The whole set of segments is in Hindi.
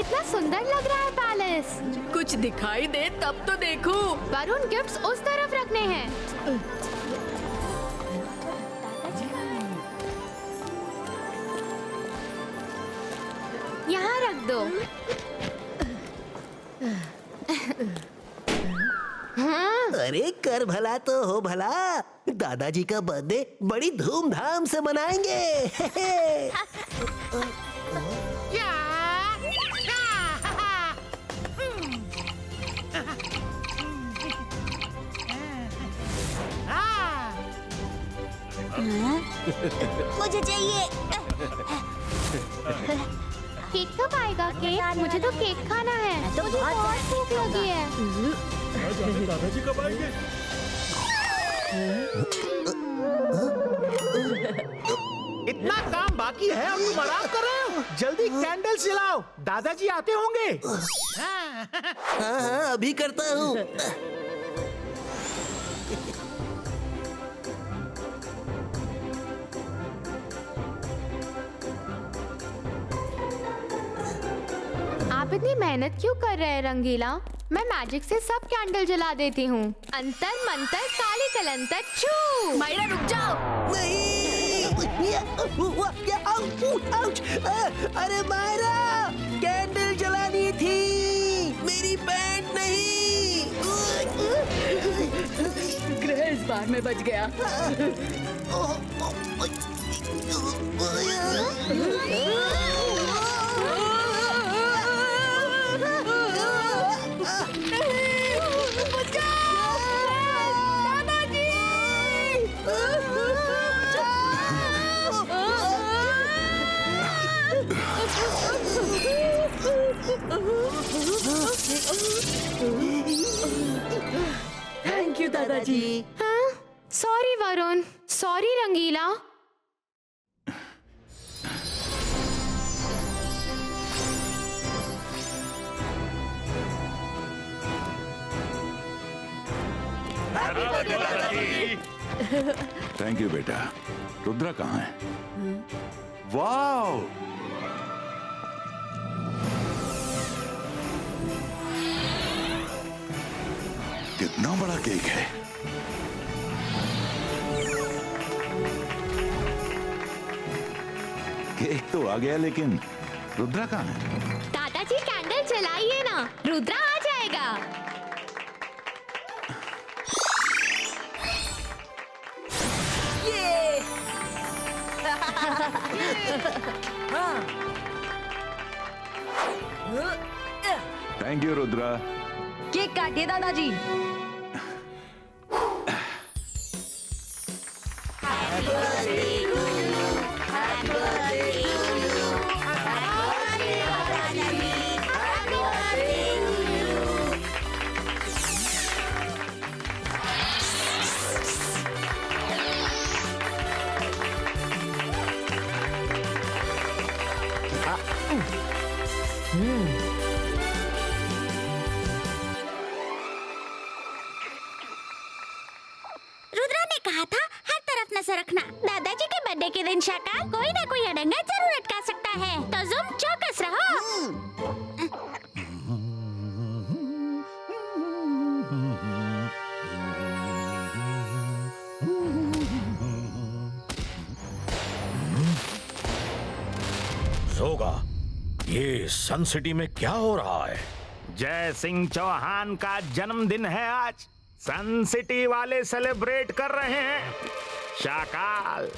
कितना सुंदर लग रहा है पैलेस। कुछ दिखाई दे तब तो देखो। वरुण गिफ्ट्स उस तरफ रखने हैं। यहाँ रख दो। हाँ। अरे कर भला तो हो भला, दादाजी का बर्थडे बड़ी धूमधाम से मनाएंगे। मुझे चाहिए। केक कब आएगा? केक? मुझे तो केक खाना है। तो मुझे बहुत भूख लगी है। दादाजी कब आएंगे? इतना काम बाकी है और तुम आराम कर रहे हो? जल्दी कैंडल जलाओ, दादाजी आते होंगे। हाँ हाँ अभी करता हूँ। आप इतनी मेहनत क्यों कर रहे हैं रंगीला? मैं मैजिक से सब कैंडल जला देती हूँ। अंतर मंतर काली कलंतर छू। मायरा रुक जाओ। आउच! अरे मायरा, कैंडल जलानी थी, मेरी पैंट नहीं। ग्रह इस बार में बच गया। थैंक यू दादाजी। हाँ? Sorry Varun, sorry Rangeela. Thank you बेटा। रुद्रा कहाँ है? वाओ! कितना बड़ा केक है। केक तो आ गया, लेकिन रुद्रा कहाँ है? दादाजी कैंडल जलाइए ना, रुद्रा आ जाएगा। Thank you Rudra. केक काटिए दादाजी। रुद्रा ने कहा था हर तरफ नजर रखना। दादाजी के बर्थडे के दिन शाका कोई ना कोई अड़ंगा जरूर अटका सकता है, तो तुम चौकस रहो। सोगा, ये सन सिटी में क्या हो रहा है? जय सिंह चौहान का जन्मदिन है आज। सन सिटी वाले सेलिब्रेट कर रहे हैं। शाकाल,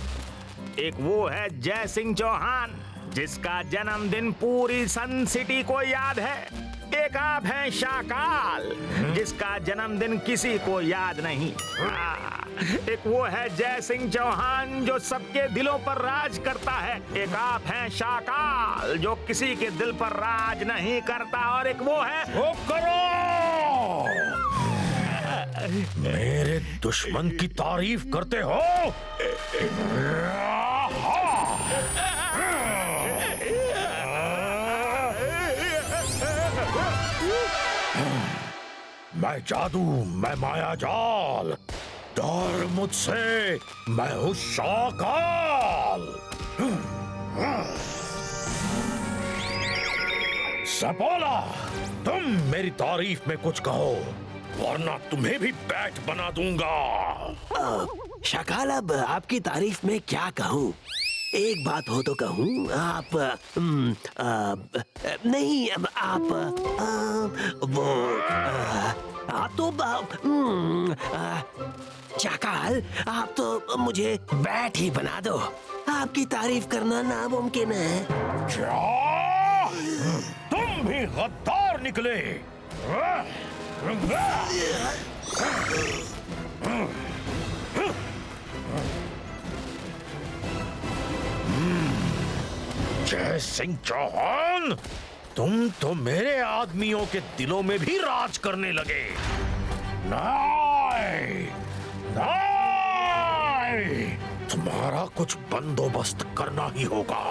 एक वो है जय सिंह चौहान जिसका जन्मदिन पूरी सन सिटी को याद है। एक आप हैं शाकाल जिसका जन्मदिन किसी को याद नहीं। एक वो है जय सिंह चौहान जो सबके दिलों पर राज करता है। एक आप हैं शाकाल जो किसी के दिल पर राज नहीं करता। और एक वो है वो करो! मेरे दुश्मन की तारीफ करते हो? मैं जादू, मैं माया जाल, डर मुझसे, मैं हूँ शाकाल। सपोला, तुम मेरी तारीफ में कुछ कहो वरना तुम्हें भी बैट बना दूंगा। शाकाल, अब आपकी तारीफ में क्या कहूँ? एक बात हो तो कहूँ, आप नहीं, अब आप शाकाल, आप तो मुझे बैट ही बना दो। आपकी तारीफ करना नामुमकिन है। क्या? तुम भी गद्दार निकले। जय सिंह चौहान, तुम तो मेरे आदमियों के दिलों में भी राज करने लगे। नहीं, नहीं, तुम्हारा कुछ बंदोबस्त करना ही होगा।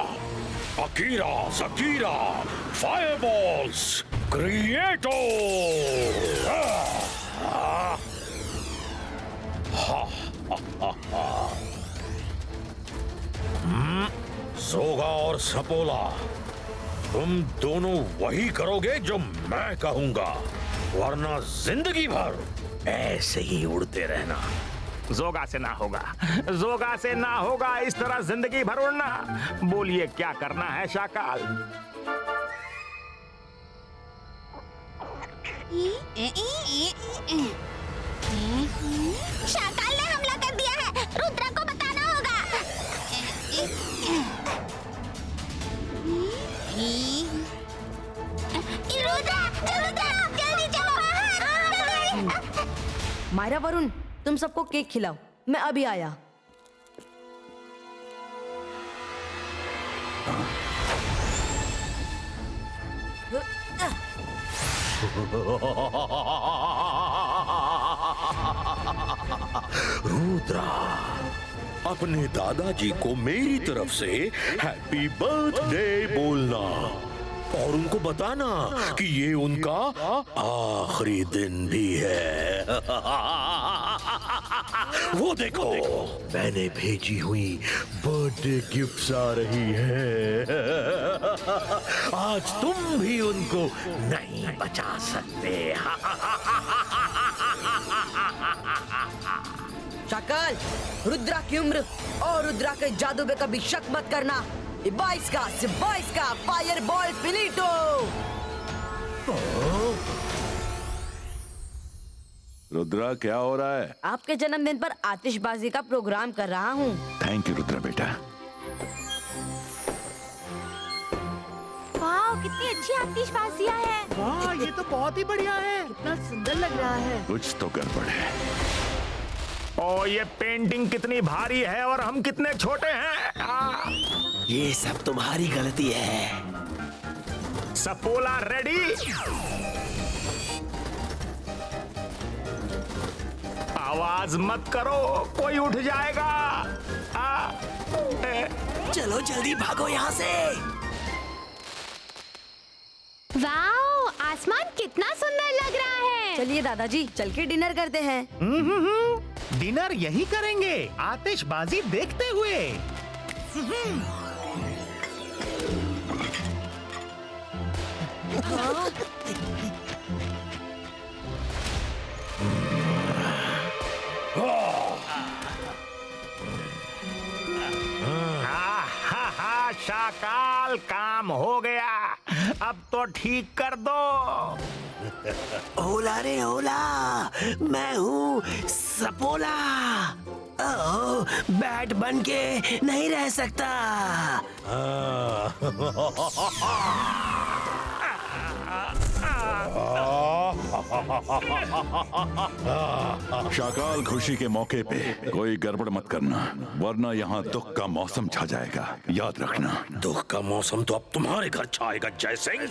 Akira, Shakira, फायरबॉल्स, क्रिएटो। जोगा और सपोला, तुम दोनों वही करोगे जो मैं कहूंगा, वरना जिंदगी भर ऐसे ही उड़ते रहना। जोगा से ना होगा, जोगा से ना होगा इस तरह जिंदगी भर उड़ना। बोलिए क्या करना है शाकाल? शाकाल ने हमला कर दिया है, रुद्रा को बताना होगा। रुद्रा, रुद्रा, जल्दी चलो। मायरा, वरुण, तुम सबको केक खिलाओ, मैं अभी आया। रुद्रा, अपने दादाजी को मेरी तरफ से हैप्पी बर्थडे बोलना और उनको बताना कि ये उनका आखिरी दिन भी है। वो देखो, मैंने भेजी हुई बर्थडे गिफ्ट्स आ रही है। आज तुम भी उनको नहीं बचा सकते। शाकाल, रुद्रा की उम्र और रुद्रा के जादू पे कभी शक मत करना। 22 का फायर बॉल फिलिटो। रुद्रा, क्या हो रहा है? आपके जन्मदिन पर आतिशबाजी का प्रोग्राम कर रहा हूँ। थैंक यू रुद्रा बेटा। वाह, कितनी अच्छी आतिशबाजियां हैं। वाह, ये तो बहुत ही बढ़िया है। कितना सुंदर लग रहा है। कुछ तो गड़बड़ है। ओ, ये पेंटिंग कितनी भारी है और हम कितने छोटे हैं। ये सब तुम्हारी गलती है। सपोला रेडी? आवाज मत करो, कोई उठ जाएगा। चलो जल्दी भागो यहाँ से। वाह, आसमान कितना सुंदर लग रहा है। चलिए दादाजी, चल के डिनर करते हैं। डिनर यही करेंगे, आतिशबाजी देखते हुए। शाकाल, काम हो गया, अब तो ठीक कर दो। ओला रे ओला, मैं हूँ सपोला। बैट बन के नहीं रह सकता। शाकाल, खुशी के मौके पे कोई गड़बड़ मत करना, वरना यहाँ दुख का मौसम छा जाएगा, याद रखना। दुख का मौसम तो अब तुम्हारे घर छाएगा जय सिंह।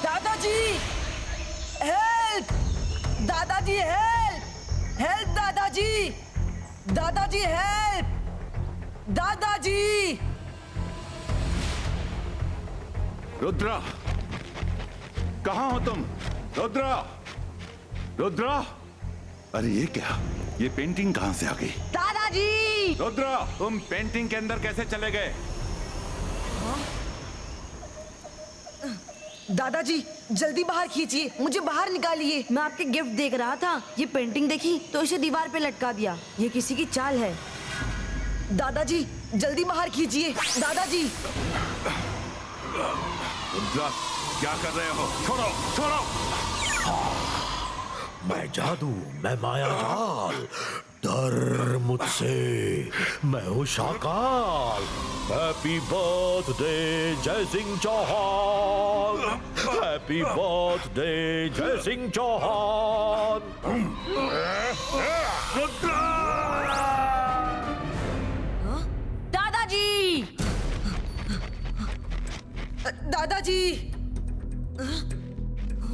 दादाजी हेल्प! दादाजी हेल्प! दादाजी, दादाजी हेल्प, दादाजी। रुद्रा, कहाँ हो तुम? रुद्रा, रुद्रा, अरे ये क्या? ये पेंटिंग कहाँ से आ गई? दादाजी! रुद्रा, तुम पेंटिंग के अंदर कैसे चले गए? दादाजी जल्दी बाहर खींचिए, मुझे बाहर निकालिए। मैं आपके गिफ्ट देख रहा था, ये पेंटिंग देखी तो इसे दीवार पे लटका दिया। ये किसी की चाल है। दादाजी जल्दी बाहर खींचिए, दादाजी। रुद्रा, क्या कर रहे हो? छोड़ो, छोड़ो। मैं जादू, मैं माया जाल, डर मुझसे, मैं हूँ शाकाल। हैप्पी बर्थडे जय सिंह चौहान, हैप्पी बर्थडे जय सिंह चौहान। दादाजी, दादाजी।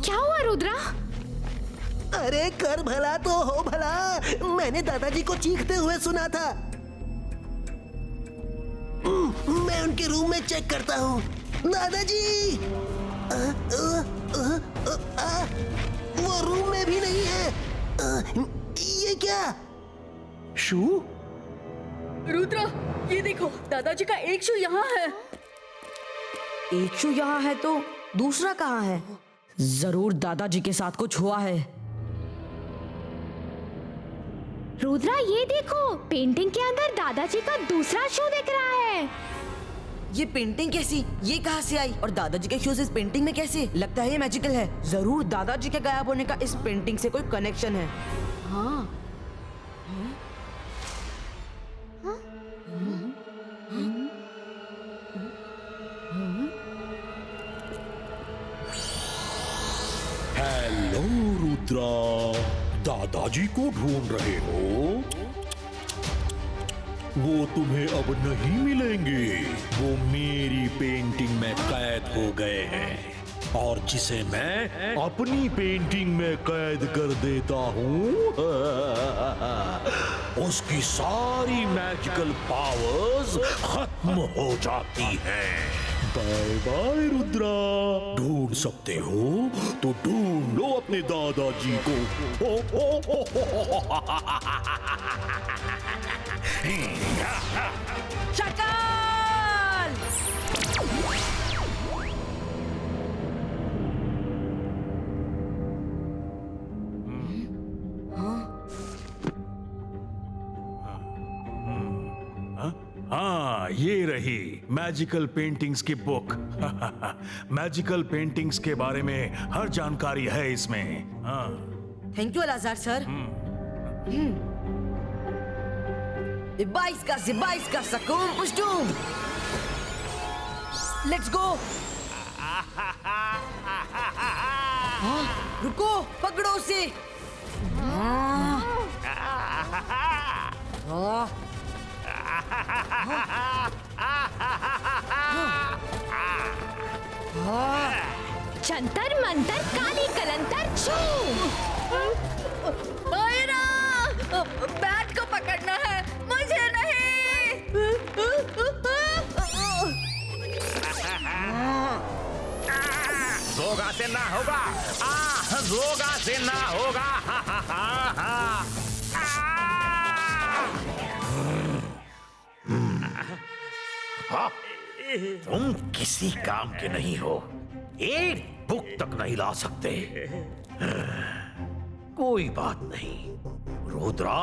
क्या हुआ रुद्रा? अरे कर भला तो हो भला, मैंने दादाजी को चीखते हुए सुना था। मैं उनके रूम में चेक करता हूँ। दादाजी, वो रूम में भी नहीं है। ये क्या? शू? रुद्रा, ये देखो, दादाजी का एक शू यहाँ है। एक शू यहाँ है तो दूसरा कहाँ है? जरूर दादाजी के साथ कुछ हुआ है। रुद्रा ये देखो, पेंटिंग के अंदर दादाजी का दूसरा शू दिख रहा है। ये पेंटिंग कैसी? ये कहाँ से आई? और दादाजी के शूज इस पेंटिंग में कैसे? लगता है ये मैजिकल है। जरूर दादाजी के गायब होने का इस पेंटिंग से कोई कनेक्शन है। हाँ। हेलो रुद्रा, दादाजी को ढूंढ रहे हो? वो तुम्हें अब नहीं मिलेंगे। वो मेरी पेंटिंग में कैद हो गए हैं और जिसे मैं अपनी पेंटिंग में कैद कर देता हूँ उसकी सारी मैजिकल पावर्स खत्म हो जाती हैं। बाय बाय रुद्रा, ढूंढ सकते हो तो ढूंढ लो अपने दादाजी को। शाकाल! हाँ, ये रही मैजिकल पेंटिंग्स की बुक। मैजिकल पेंटिंग्स के बारे में हर जानकारी है इसमें। हाँ। Thank you अलाजार sir. 22 का सकूम पुष्टूम। Let's go. रुको, पकड़ो उसे। जंतर मंतर काली कलंतर छू। बैट को पकड़ना है, मुझे नहीं। जोगा से ना होगा, जोगा से ना होगा। तुम किसी काम के नहीं हो, एक बुक तक नहीं ला सकते। कोई बात नहीं रुद्रा,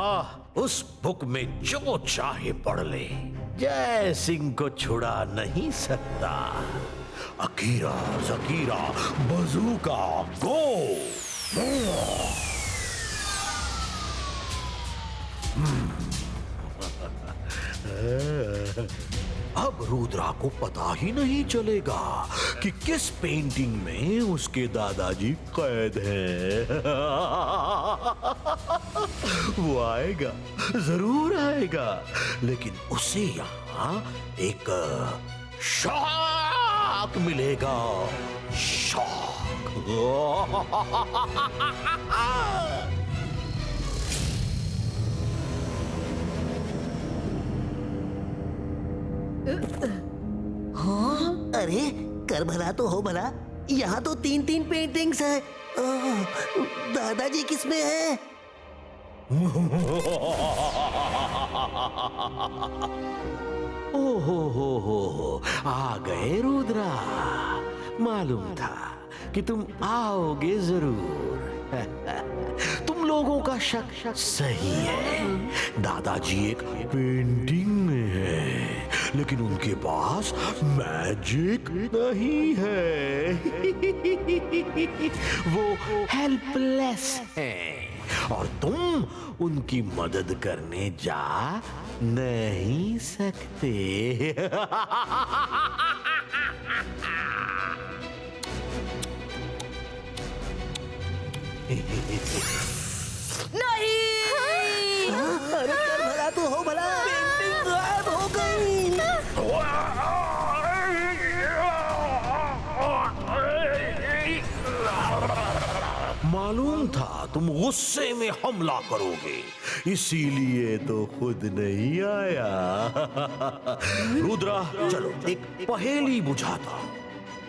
उस बुक में जो चाहे पढ़ ले, जय सिंह को छुड़ा नहीं सकता। अकीरा जकीरा बजूका गो। अब रुद्रा को पता ही नहीं चलेगा कि किस पेंटिंग में उसके दादाजी कैद हैं। वो आएगा, जरूर आएगा, लेकिन उसे यहाँ एक शॉक मिलेगा। शॉक। अरे कर भला तो हो भला, यहाँ तो 3-3 पेंटिंग्स है। दादाजी किसमें है? हो, आ गए रुद्रा। मालूम था कि तुम आओगे जरूर। तुम लोगों का शक सही है। दादाजी एक पेंटिंग में है, लेकिन उनके पास मैजिक नहीं है। वो हेल्पलेस हैं और तुम उनकी मदद करने जा नहीं सकते। नहीं। अरे कर भला तो हो भला, पेंटिंग गायब हो गई। मालूम था तुम गुस्से में हमला करोगे, इसीलिए तो खुद नहीं आया। रुद्रा, चलो एक पहेली बुझाता।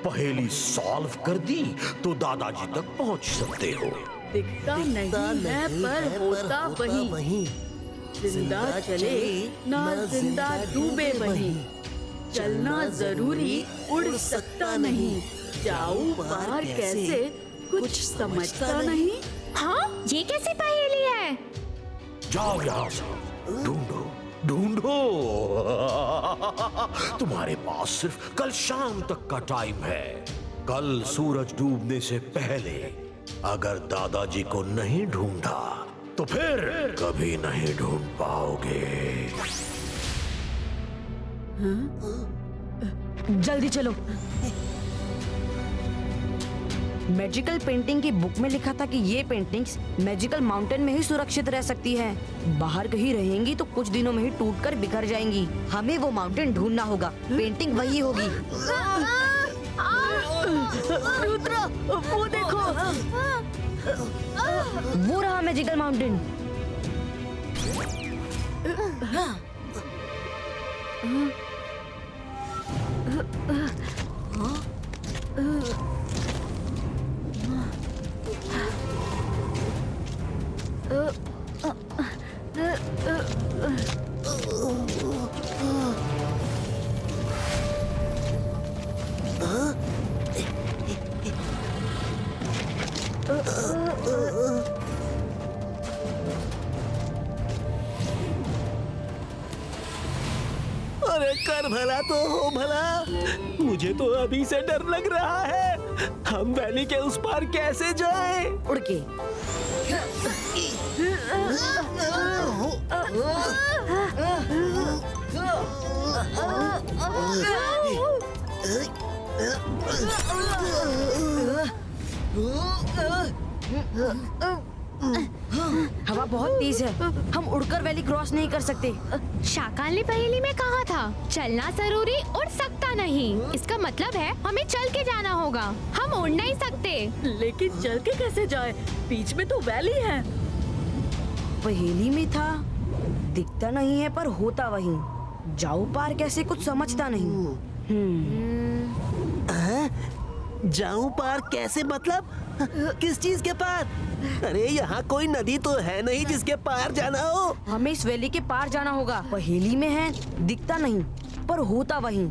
पहेली सॉल्व कर दी तो दादाजी तक पहुंच सकते हो। दिखता नहीं है पर होता वही, जिंदा चले ना जिंदा डूबे वही, चलना जरूरी उड़ सकता नहीं, जाऊं बाहर कैसे कुछ समझता नहीं। हाँ, ये कैसी पहेली है? जाओ यहाँ से, ढूंढो ढूंढो। तुम्हारे पास सिर्फ कल शाम तक का टाइम है। कल सूरज डूबने से पहले अगर दादाजी को नहीं ढूंढा तो फिर कभी नहीं ढूंढ पाओगे। जल्दी चलो। मैजिकल पेंटिंग की बुक में लिखा था कि ये पेंटिंग्स मैजिकल माउंटेन में ही सुरक्षित रह सकती हैं। बाहर कहीं रहेंगी तो कुछ दिनों में ही टूटकर बिखर जाएंगी। हमें वो माउंटेन ढूंढना होगा। पेंटिंग वही होगी। रुद्रा, वो देखो। वो रहा मैजिकल माउंटेन। अरे कर भला तो हो भला, मुझे तो अभी से डर लग रहा है। हम वैली के उस पार कैसे जाएं? उड़ के। हवा बहुत तेज है, हम उड़कर वैली क्रॉस नहीं कर सकते। शाकाल ने पहेली में कहा था चलना जरूरी उड़ सकता नहीं। इसका मतलब है हमें चल के जाना होगा, हम उड़ नहीं सकते। लेकिन चल के कैसे जाए? बीच में तो वैली है। पहेली में था दिखता नहीं है पर होता वही, जाओ पार कैसे कुछ समझता नहीं। जाऊं पार कैसे मतलब? किस चीज के पार? अरे यहाँ कोई नदी तो है नहीं जिसके पार जाना हो। हमें इस वैली के पार जाना होगा। पहेली में है दिखता नहीं पर होता वही,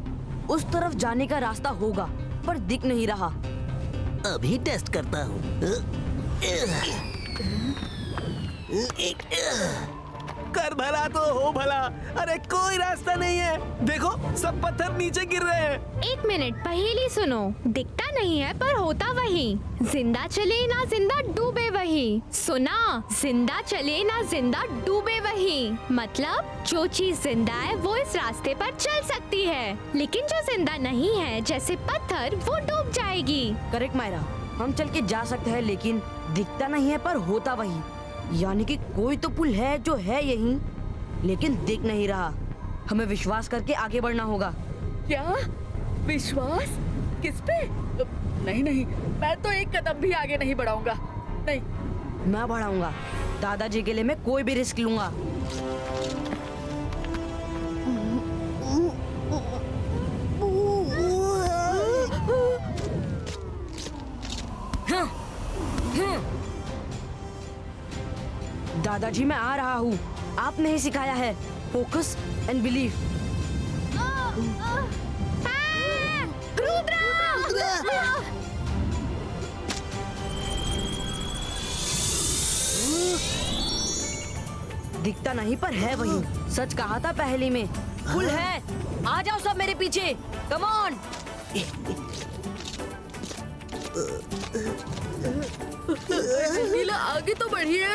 उस तरफ जाने का रास्ता होगा पर दिख नहीं रहा। अभी टेस्ट करता हूँ। कर भला तो हो भला, अरे कोई रास्ता नहीं है। देखो सब पत्थर नीचे गिर रहे हैं। एक मिनट, पहेली सुनो। दिखता नहीं है पर होता वही, जिंदा चले ना जिंदा डूबे वही। सुना? जिंदा चले ना जिंदा डूबे वही, मतलब जो चीज जिंदा है वो इस रास्ते पर चल सकती है, लेकिन जो जिंदा नहीं है जैसे पत्थर, वो डूब जाएगी। करेक्ट मायरा, हम चल के जा सकते हैं लेकिन दिखता नहीं है पर होता वही, यानी कि कोई तो पुल है जो है यहीं लेकिन दिख नहीं रहा। हमें विश्वास करके आगे बढ़ना होगा। क्या विश्वास? किस पे? नहीं नहीं, मैं तो एक कदम भी आगे नहीं बढ़ाऊंगा। नहीं, मैं बढ़ाऊंगा। दादाजी के लिए मैं कोई भी रिस्क लूंगा। दादाजी मैं आ रहा हूँ। आपने ही सिखाया है, फोकस एंड बिलीव। दिखता नहीं पर है वही। सच कहा था पहली में, फुल है। आ जाओ सब मेरे पीछे, कम ऑन। नीला आगे तो बढ़िए।